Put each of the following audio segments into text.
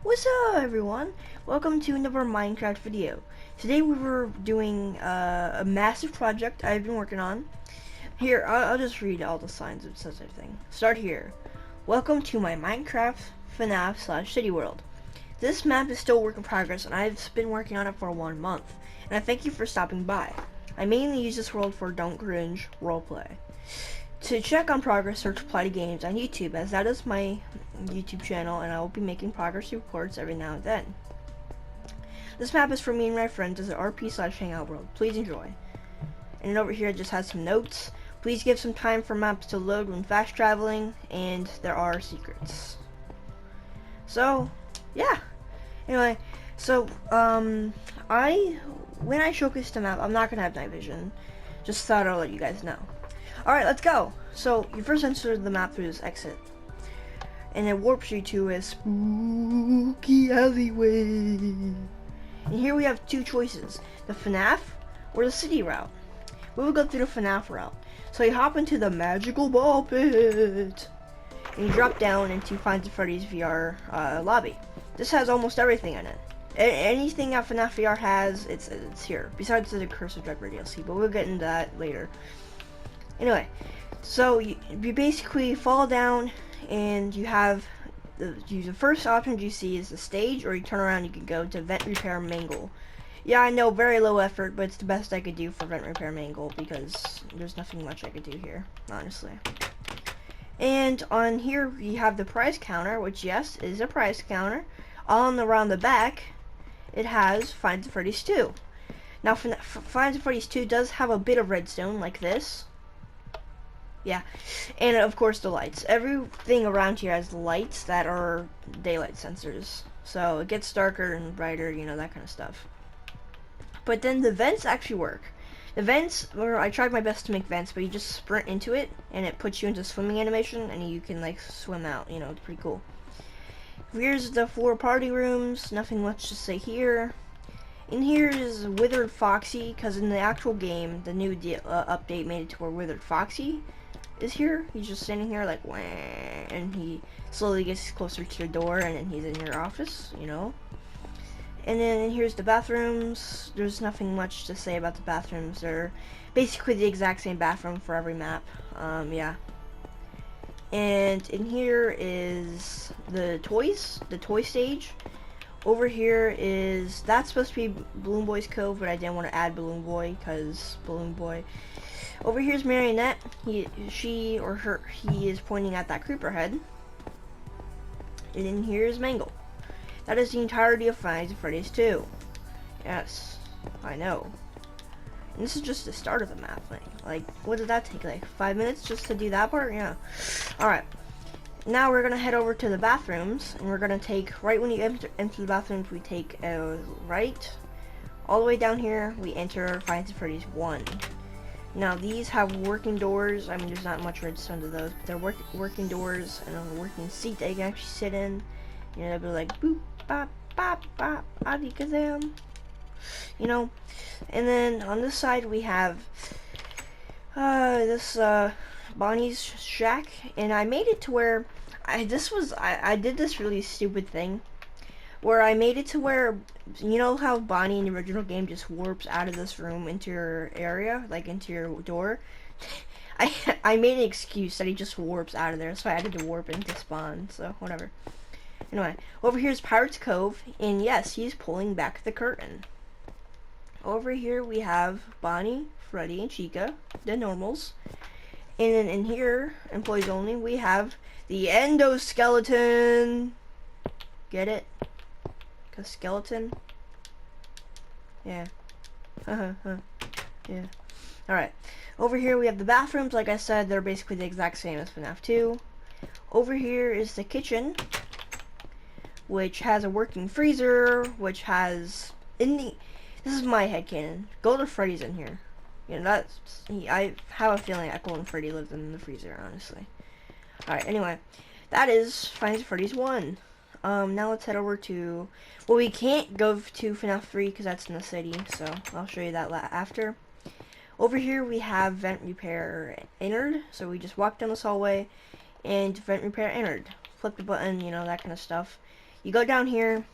What's up, everyone? Welcome to another Minecraft video. Today we were doing a massive project I've been working on. Here, I'll just read all the signs. It says everything. Start here. Welcome to my Minecraft Fnaf / City World. This map is still a work in progress, and I've been working on it for 1 month. And I thank you for stopping by. I mainly use this world for Don't Cringe roleplay. To check on progress, search Plotty Games on YouTube, as that is my YouTube channel, and I will be making progress reports every now and then. This map is for me and my friends as an RP / hangout world. Please enjoy. And over here it just has some notes. Please give some time for maps to load when fast traveling, and there are secrets. So, yeah. Anyway, so, when I showcase the map, I'm not gonna have night vision. Just thought I'll let you guys know. Alright, let's go. So, you first enter the map through this exit. And it warps you to a spooky alleyway. And here we have two choices. The Fnaf or the city route. We will go through the Fnaf route. So you hop into the magical ball pit. And you drop down into Finds at Freddy's VR lobby. This has almost everything in it. Anything that Fnaf VR has, it's here. Besides the Curse of Drug DLC, but we'll get into that later. Anyway, so you basically fall down, and you have the first option you see is the stage, or you turn around, you can go to Vent Repair Mangle. Yeah, I know, very low effort, but it's the best I could do for Vent Repair Mangle because there's nothing much I could do here, honestly. And on here you have the prize counter, which yes is a prize counter. On around the back, it has Finds at Freddy's 2. Now, Finds at Freddy's 2 does have a bit of redstone like this. Yeah, and of course the lights. Everything around here has lights that are daylight sensors. So it gets darker and brighter, you know, that kind of stuff. But then the vents actually work. The vents, I tried my best to make vents, but you just sprint into it, and it puts you into swimming animation, and you can, like, swim out, you know, it's pretty cool. Here's the 4 party rooms, nothing much to say here. In here is Withered Foxy, because in the actual game, the new update made it to where Withered Foxy is here. He's just standing here like, wah, and he slowly gets closer to your door, and then he's in your office, you know. And then here's the bathrooms. There's nothing much to say about the bathrooms. They're basically the exact same bathroom for every map. Yeah. And in here is the toys, the toy stage. Over here is, that's supposed to be Balloon Boy's Cove, but I didn't want to add Balloon Boy because Balloon Boy. Over here's Marionette. He is pointing at that creeper head. And then here's Mangle. That is the entirety of Finds at Freddy's 2. Yes, I know. And this is just the start of the map thing. Like, what did that take? Like 5 minutes just to do that part? Yeah. Alright. Now we're gonna head over to the bathrooms, and we're gonna take, right when you enter the bathrooms, we take a right. All the way down here, we enter Finds at Freddy's 1. Now these have working doors. I mean, there's not much redstone to those, but they're working doors and a working seat that you can actually sit in. You know, they'll be like boop, bop, bop, bop, adikazam. You know, and then on this side we have this Bonnie's shack, and I made it to where I did this really stupid thing where I made it to where, you know how Bonnie in the original game just warps out of this room into your area, like into your door? I made an excuse that he just warps out of there, so I had to warp into spawn, so whatever. Anyway, over here's Pirate's Cove, and yes, he's pulling back the curtain. Over here we have Bonnie, Freddy, and Chica, the normals. And then in here, employees only, we have the endoskeleton. Get it? Cause skeleton? Yeah. Yeah. Alright. Over here we have the bathrooms. Like I said, they're basically the exact same as Fnaf 2. Over here is the kitchen, which has a working freezer, which has this is my headcanon. Golden Freddy's in here. You know, I have a feeling that Golden Freddy lives in the freezer, honestly. Alright, anyway. That is Finds at Freddy's 1. Now let's head over to, well, we can't go to Fnaf 3 because that's in the city, so I'll show you that after. Over here we have Vent Repair entered, so we just walk down this hallway, and Vent Repair entered. Flip the button, you know, that kind of stuff. You go down here.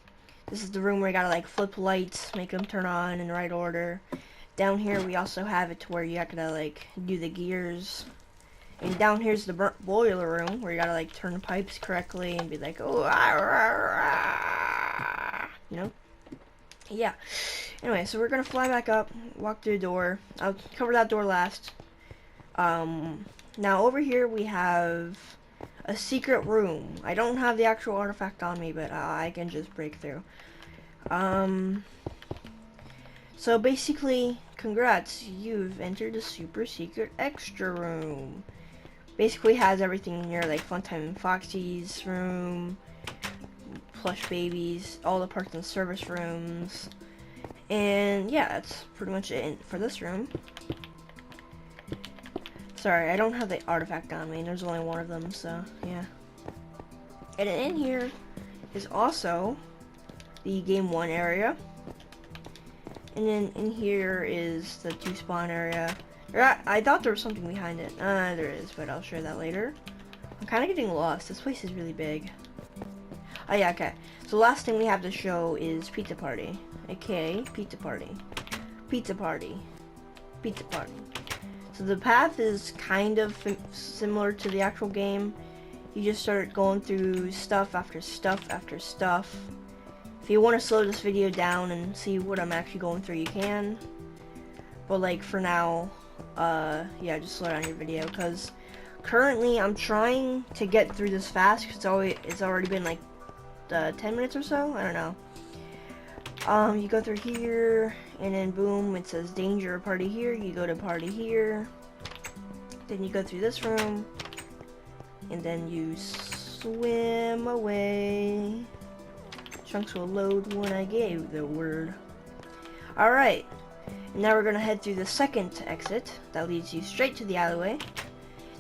This is the room where you gotta like flip lights, make them turn on in the right order. Down here we also have it to where you have to like do the gears. And down here's the boiler room where you gotta like turn the pipes correctly and be like, oh, you know? Yeah. Anyway, so we're gonna fly back up, walk through the door. I'll cover that door last. Now over here we have a secret room. I don't have the actual artifact on me, but I can just break through. So basically, congrats, you've entered a super secret extra room. Basically has everything in here, like Funtime and Foxy's room, plush babies, all the parts and service rooms, and yeah, that's pretty much it for this room. Sorry, I don't have the artifact on me, and there's only one of them, so yeah. And in here is also the Game 1 area. And then in here is the 2 spawn area. I thought there was something behind it. There is, but I'll share that later. I'm kind of getting lost. This place is really big. Oh yeah, okay. So last thing we have to show is Pizza Party. aka Pizza Party. Pizza Party. Pizza Party. So the path is kind of similar to the actual game. You just start going through stuff after stuff after stuff. If you want to slow this video down and see what I'm actually going through, you can. But like for now, yeah, just slow down your video, because currently I'm trying to get through this fast, because it's already been like 10 minutes or so. I don't know. You go through here, and then boom, it says danger party here. You go to party here. Then you go through this room, and then you swim away. Chunks will load when I gave the word. Alright, now we're gonna head through the second exit that leads you straight to the alleyway.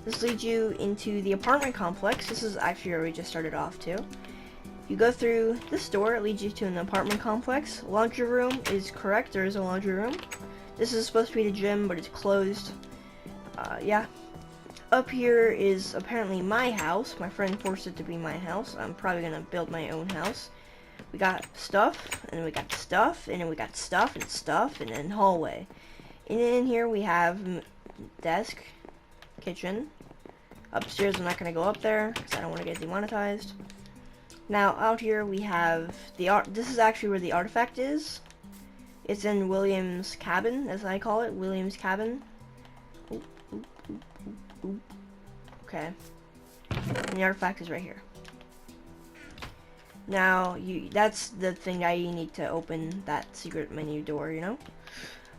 This leads you into the apartment complex. This is actually where we just started off too. You go through this door, it leads you to an apartment complex. Laundry room is correct, there is a laundry room. This is supposed to be the gym, but it's closed. Yeah. Up here is apparently my house. My friend forced it to be my house. I'm probably gonna build my own house. We got stuff, and then we got stuff, and then we got stuff, and stuff, and then hallway. And in here we have desk, kitchen. Upstairs, I'm not going to go up there, because I don't want to get demonetized. Now, out here we have this is actually where the artifact is. It's in William's cabin, as I call it, William's cabin. Ooh, ooh, ooh, ooh, ooh. Okay. And the artifact is right here. Now, that's the thing that you need to open that secret menu door, you know?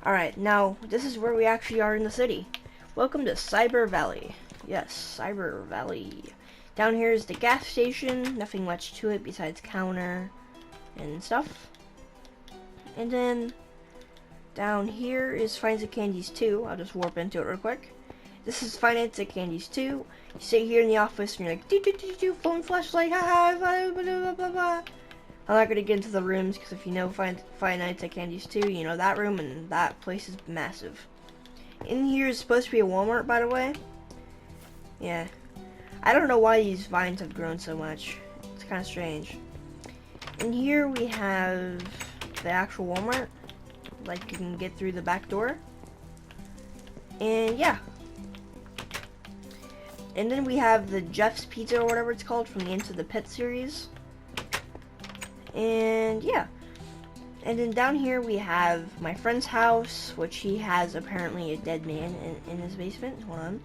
Alright, now, this is where we actually are in the city. Welcome to Cyber Valley. Yes, Cyber Valley. Down here is the gas station. Nothing much to it besides counter and stuff. And then, down here is Freinds and Candies 2. I'll just warp into it real quick. This is Freinds and Candies 2. You sit here in the office and you're like, do, phone flashlight, haha, blah, blah, blah, blah. I'm not going to get into the rooms, because if you know Five Nights at Candy's 2, you know that room, and that place is massive. In here is supposed to be a Walmart, by the way. Yeah. I don't know why these vines have grown so much. It's kind of strange. In here we have the actual Walmart. Like, you can get through the back door. And yeah. And then we have the Jeff's Pizza, or whatever it's called, from the Into the Pet series. And yeah. And then down here we have my friend's house, which he has apparently a dead man in his basement. Hold on.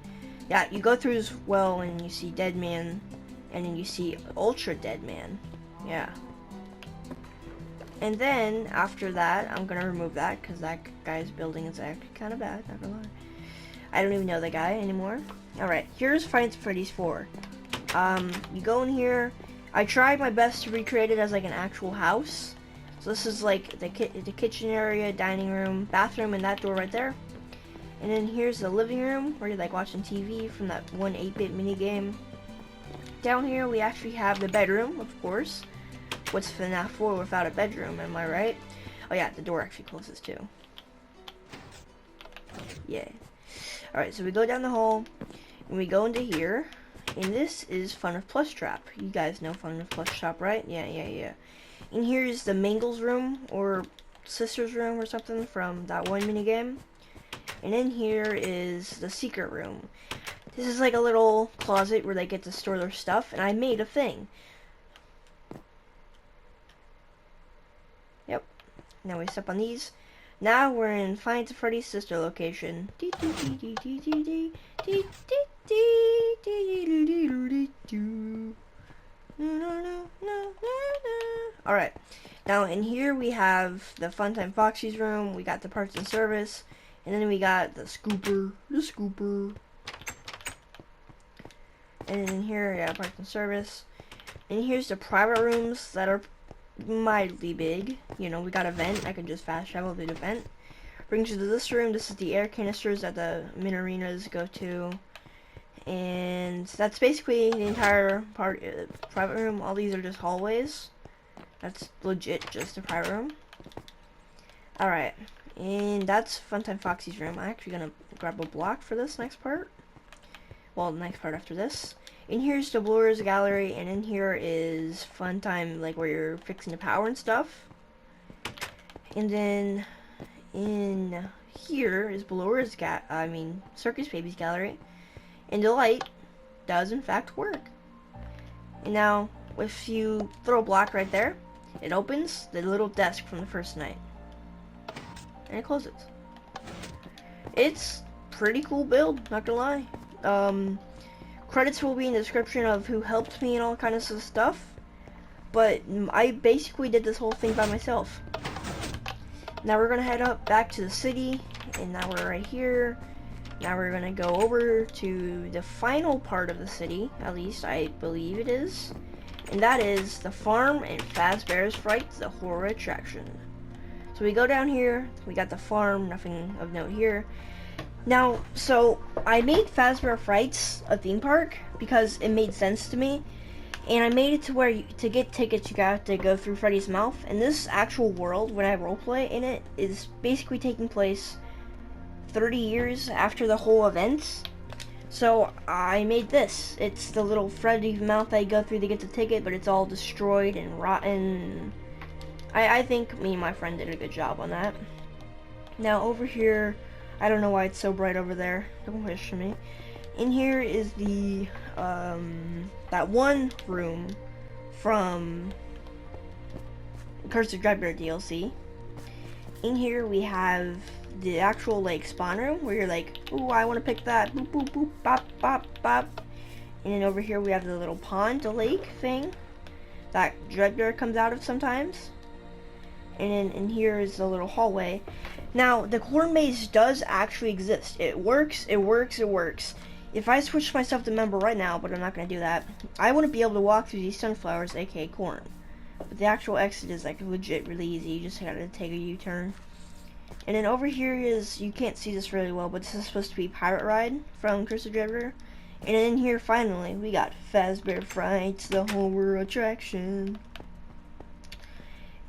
Yeah, you go through as well and you see dead man, and then you see ultra dead man. Yeah. And then after that, I'm gonna remove that, because that guy's building is actually kind of bad, not gonna lie. I don't even know the guy anymore. Alright, here's Five Freddy's 4. You go in here. I tried my best to recreate it as like an actual house. So this is like the kitchen area, dining room, bathroom, and that door right there. And then here's the living room, where you're like watching TV from that one 8-bit mini game. Down here we actually have the bedroom, of course. What's Fnaf 4 without a bedroom, am I right? Oh yeah, the door actually closes too. Yeah. Alright, so we go down the hall, and we go into here. And this is Fnaf Plus Trap. You guys know Fnaf Plus Trap, right? Yeah. And here's the Mangle's room, or Sister's room or something from that one minigame. And in here is the secret room. This is like a little closet where they get to store their stuff, and I made a thing. Yep. Now we step on these. Now we're in Find Freddy's sister location. Alright. Now in here we have the Funtime Foxy's room, we got the parts and service, and then we got the scooper. And in here, yeah, parts and service. And here's the private rooms that are mildly big. You know, we got a vent. I can just fast travel through the vent. Brings you to this room. This is the air canisters that the min arenas go to. And that's basically the entire private room. All these are just hallways. That's legit just a private room. Alright. And that's Funtime Foxy's room. I'm actually going to grab a block for this next part. Well, the next part after this. And here's the Blur's gallery, and in here is Funtime, like where you're fixing the power and stuff. And then in here is Blur's Circus Baby's gallery. And the light does in fact work. And now, if you throw a block right there, it opens the little desk from the first night. And it closes. It's pretty cool build, not gonna lie. Credits will be in the description of who helped me and all kinds of stuff. But I basically did this whole thing by myself. Now we're gonna head up back to the city, and now we're right here. Now we're gonna go over to the final part of the city, at least I believe it is. And that is the farm and Fazbear's Frights, the horror attraction. So we go down here, we got the farm, nothing of note here. Now, so I made Fazbear Frights a theme park because it made sense to me, and I made it to where to get tickets you got to go through Freddy's mouth. And this actual world, when I roleplay in it, is basically taking place 30 years after the whole events. So I made this. It's the little Freddy mouth I go through to get the ticket, but it's all destroyed and rotten. I think me and my friend did a good job on that. Now over here, I don't know why it's so bright over there. Don't question me. In here is the that one room from Curse of Dreadbear DLC. In here we have the actual like spawn room where you're like, ooh, I want to pick that. Boop boop boop, bop bop bop. And then over here we have the little pond, the lake thing that Dreadbear comes out of sometimes. And then in here is the little hallway. Now, the corn maze does actually exist. It works. If I switch myself to member right now, but I'm not going to do that, I wouldn't be able to walk through these sunflowers, aka corn. But the actual exit is like legit really easy. You just gotta take a U-turn. And then over here is, you can't see this really well, but this is supposed to be Pirate Ride from Curse of Dreadbear. And in here, finally, we got Fazbear Frights, the horror attraction.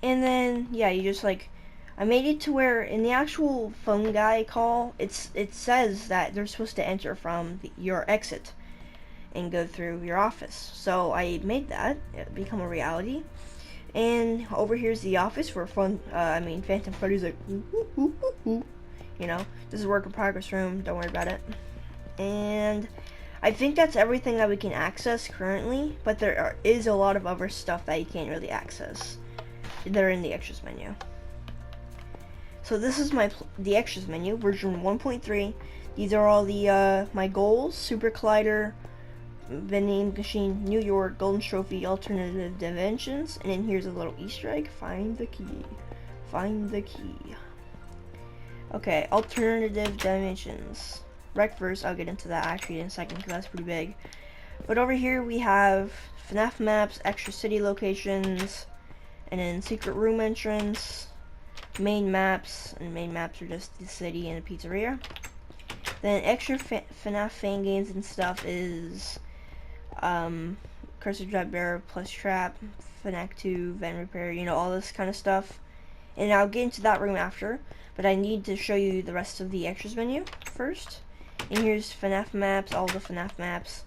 And then, yeah, you just like, I made it to where in the actual phone guy call, it says that they're supposed to enter from your exit and go through your office. So I made that become a reality. And over here's the office where Phantom Freddy's like, woo, woo, woo, woo, woo. You know, this is work in progress room. Don't worry about it. And I think that's everything that we can access currently, but there is a lot of other stuff that you can't really access. They're in the extras menu. So this is the extras menu, version 1.3. These are all the my goals: Super Collider, Vending Machine, New York, Golden Trophy, Alternative Dimensions, and then here's a little Easter egg: find the key. Find the key. Okay, Alternative Dimensions. Rec first, I'll get into that actually in a second because that's pretty big. But over here we have FNAF maps, extra city locations, and then secret room entrance, main maps, and main maps are just the city and the pizzeria. Then extra FNAF fan games and stuff is Curse of Dreadbear, Plus Trap, FNAF 2, Vent Repair, you know, all this kind of stuff. And I'll get into that room after, but I need to show you the rest of the extras menu first. And here's FNAF maps, all the FNAF maps.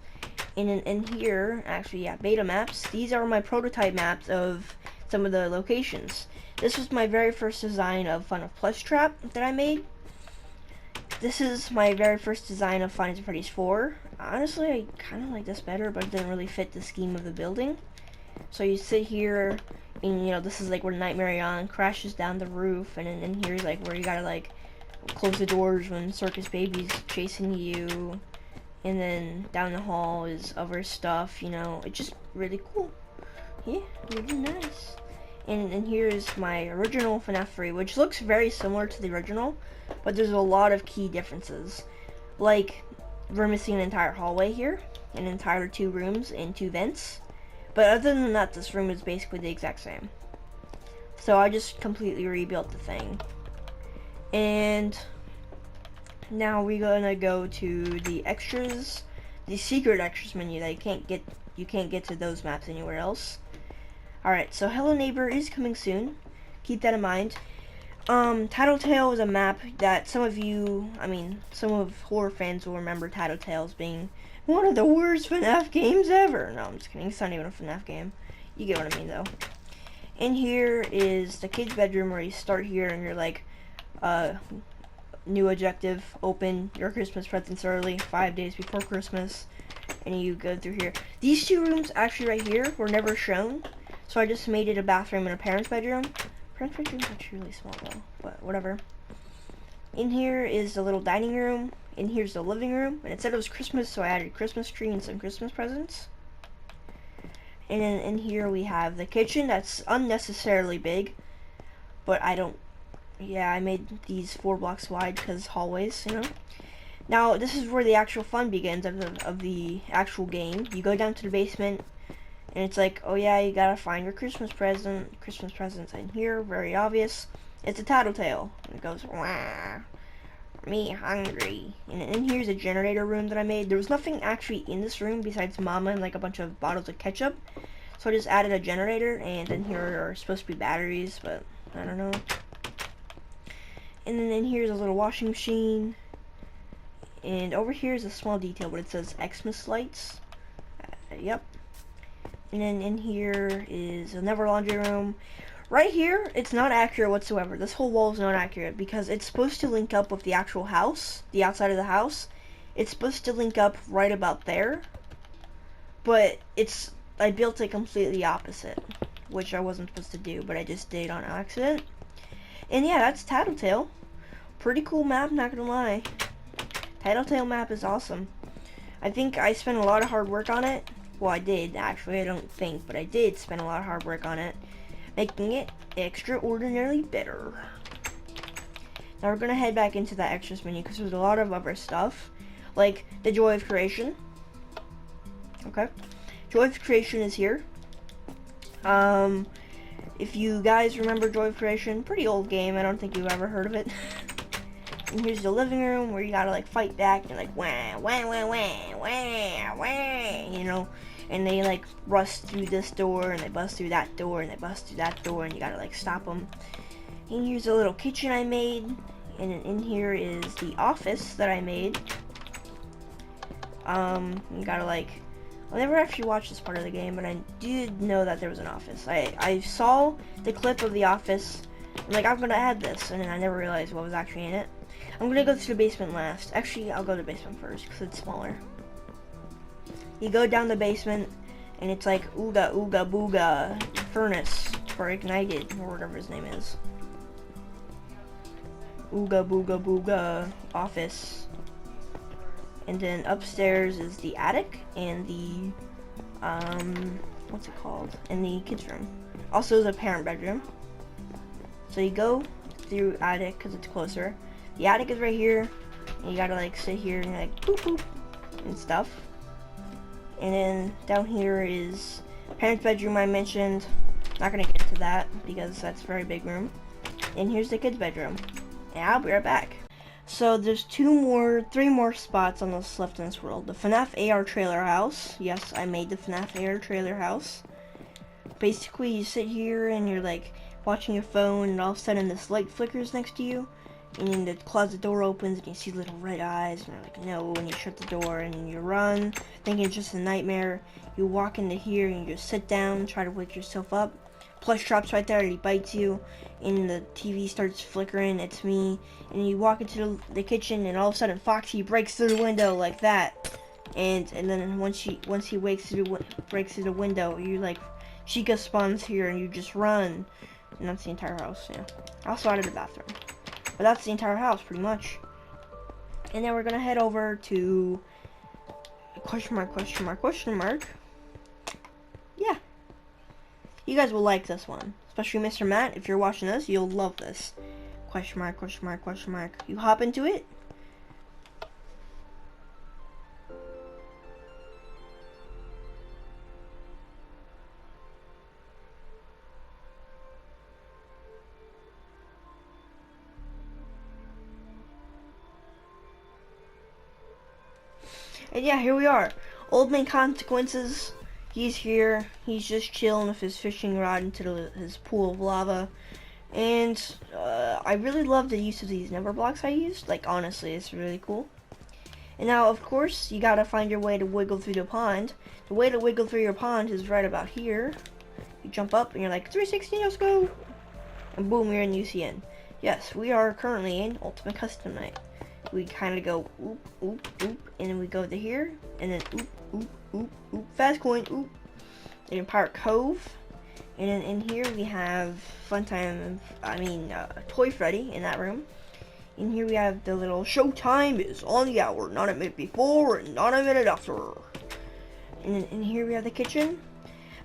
in here, actually, yeah, beta maps. These are my prototype maps of some of the locations. This was my very first design of Fnaf Plush Trap that I made. This is my very first design of Five Nights at Freddy's 4. Honestly, I kind of like this better, but it didn't really fit the scheme of the building. So you sit here, and you know, this is like where Nightmare On crashes down the roof, and then here's like where you gotta like close the doors when Circus Baby's chasing you. And then down the hall is other stuff, you know. It's just really cool. Yeah, really nice. And here is my original Fnaf 3, which looks very similar to the original, but there's a lot of key differences. Like, we're missing an entire hallway here, an entire 2 rooms and 2 vents. But other than that, this room is basically the exact same. So I just completely rebuilt the thing. And now we're gonna go to the extras, the secret extras menu that you can't get to those maps anywhere else. Alright, so Hello Neighbor is coming soon. Keep that in mind. Tattletale is a map that some of horror fans will remember Tattletale as being one of the worst FNAF games ever. No, I'm just kidding, it's not even a FNAF game. You get what I mean though. And here is the kid's bedroom where you start here and you're like, new objective, open your Christmas presents early, 5 days before Christmas, and you go through here. These 2 rooms actually right here were never shown, so I just made it a bathroom and a parent's bedroom. Parent's bedroom's actually really small though, but whatever. In here is the little dining room, and here's the living room, and it said it was Christmas, so I added a Christmas tree and some Christmas presents. And then in here we have the kitchen that's unnecessarily big, but I made these 4 blocks wide because hallways, you know. Now, this is where the actual fun begins of the actual game. You go down to the basement, and it's like, oh yeah, you gotta find your Christmas present. Christmas presents in here, very obvious. It's a tattletale. And it goes, wah, me hungry. And here's a generator room that I made. There was nothing actually in this room besides Mama and like a bunch of bottles of ketchup. So I just added a generator, and then here are supposed to be batteries, but I don't know. And then in here's a little washing machine. And over here is a small detail, but it says Xmas lights. Yep. And then in here is another laundry room. Right here, it's not accurate whatsoever. This whole wall is not accurate because it's supposed to link up with the actual house, the outside of the house. It's supposed to link up right about there. But I built it completely opposite, which I wasn't supposed to do, but I just did on accident. And yeah, that's Tattletale. Pretty cool map, not gonna lie. Tattletale map is awesome. I think I spent a lot of hard work on it. Well, I did, actually. I don't think, but I did spend a lot of hard work on it, making it extraordinarily better. Now we're gonna head back into that extras menu because there's a lot of other stuff, like the Joy of Creation. Okay. Joy of Creation is here. If you guys remember Joy of Creation, pretty old game. I don't think you've ever heard of it. And here's the living room where you gotta like fight back and like wah wah wah wah wah wah, you know. And they like rust through this door and they bust through that door and they bust through that door and you gotta like stop them. And here's a little kitchen I made. And in here is the office that I made. You gotta like. I never actually watched this part of the game, but I did know that there was an office. I saw the clip of the office, and like, I'm gonna add this, and then I never realized what was actually in it. I'm gonna go to the basement last. Actually, I'll go to the basement first, because it's smaller. You go down the basement, and it's like, ooga ooga booga, furnace, for ignited, or whatever his name is. Ooga booga booga, office. And then upstairs is the attic and the, what's it called? And the kids' room. Also the parent bedroom. So you go through attic because it's closer. The attic is right here. And you gotta like sit here and like boop boop and stuff. And then down here is parent's bedroom I mentioned. Not gonna get to that because that's a very big room. And here's the kids' bedroom. And I'll be right back. So there's 3 more spots on this left in this world. The FNAF AR trailer house. Yes, I made the FNAF AR trailer house. Basically, you sit here and you're like watching your phone, and all of a sudden this light flickers next to you, and then the closet door opens and you see little red eyes and you're like, no, and you shut the door and you run thinking it's just a nightmare. You walk into here and you just sit down, try to wake yourself up. Plush drops right there and he bites you, and the TV starts flickering. It's me. And you walk into the kitchen and all of a sudden Foxy breaks through the window like that, and then once he breaks through the window, you like, Chica spawns here and you just run, and that's the entire house. Yeah, also out of the bathroom. But that's the entire house, pretty much. And then we're gonna head over to question mark. Yeah. You guys will like this one. Especially Mr. Matt. If you're watching this, you'll love this. Question mark. You hop into it. And yeah, here we are. Old Man Consequences. He's here. He's just chilling with his fishing rod into his pool of lava. And I really love the use of these number blocks I used. Like, honestly, it's really cool. And now, of course, you gotta find your way to wiggle through the pond. The way to wiggle through your pond is right about here. You jump up and you're like, 360, let's go. And boom, you're in UCN. Yes, we are currently in Ultimate Custom Night. We kind of go oop, oop, oop, and then we go to here, and then oop, oop, oop, oop, fast coin, oop, and Pirate Cove, and then in here we have Toy Freddy in that room. In here we have the little showtime is on the hour, not a minute before and not a minute after. And then in here we have the kitchen.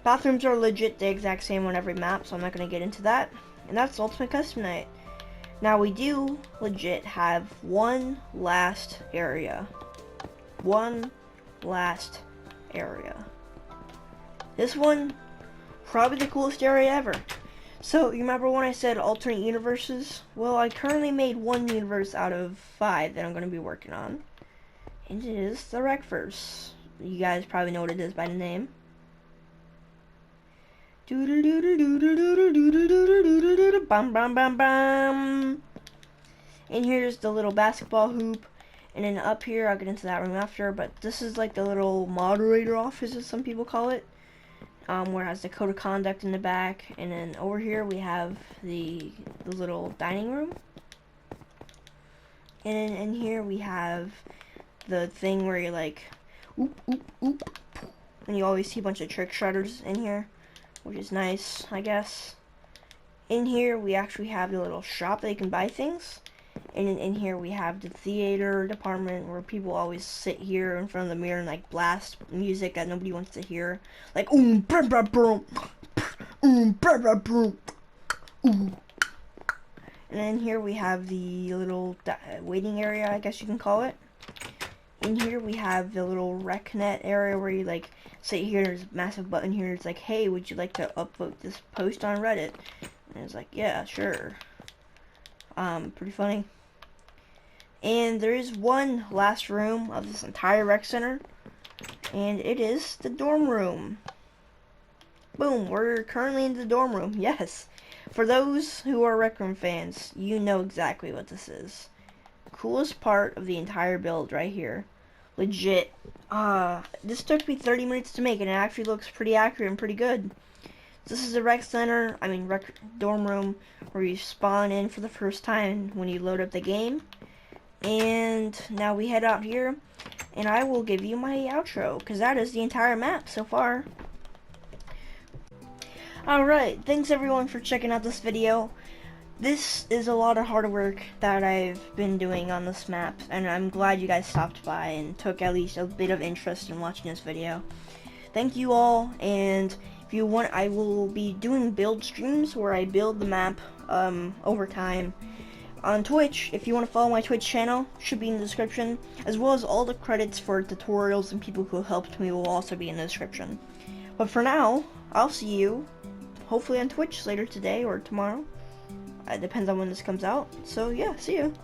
Bathrooms are legit the exact same on every map, so I'm not going to get into that. And that's Ultimate Custom Night. Now we do legit have one last area. This one, probably the coolest area ever. So, you remember when I said alternate universes? Well, I currently made one universe out of 5 that I'm going to be working on. And it is the Wreckverse. You guys probably know what it is by the name. Bam, bam, bam, bam. And here's the little basketball hoop. And then up here, I'll get into that room after, but this is like the little moderator office, as some people call it. Where it has the code of conduct in the back. And then over here, we have the little dining room. And then in here, we have the thing where you're like, oop, oop, oop. And you always see a bunch of trick shredders in here, which is nice, I guess. In here, we actually have the little shop that you can buy things. And in here, we have the theater department where people always sit here in front of the mirror and like blast music that nobody wants to hear. Like, brum, brum, brum, brum, brum, brum, And then here we have the little waiting area, I guess you can call it. In here, we have the little RecNet area where you like sit here. There's a massive button here. It's like, hey, would you like to upvote this post on Reddit? And it's like, yeah, sure. Pretty funny. And there is one last room of this entire rec center, and it is the dorm room. Boom, we're currently in the dorm room. Yes. For those who are Rec Room fans, you know exactly what this is. Coolest part of the entire build right here. Legit. This took me 30 minutes to make, and it actually looks pretty accurate and pretty good. This is the rec center, rec dorm room, where you spawn in for the first time when you load up the game. And now we head out here, and I will give you my outro, because that is the entire map so far. Alright, thanks everyone for checking out this video. This is a lot of hard work that I've been doing on this map, and I'm glad you guys stopped by and took at least a bit of interest in watching this video. Thank you all, and if you want, I will be doing build streams where I build the map over time on Twitch. If you want to follow my Twitch channel, should be in the description, as well as all the credits for tutorials and people who helped me will also be in the description. But for now, I'll see you hopefully on Twitch later today or tomorrow. It depends on when this comes out. So yeah, see you.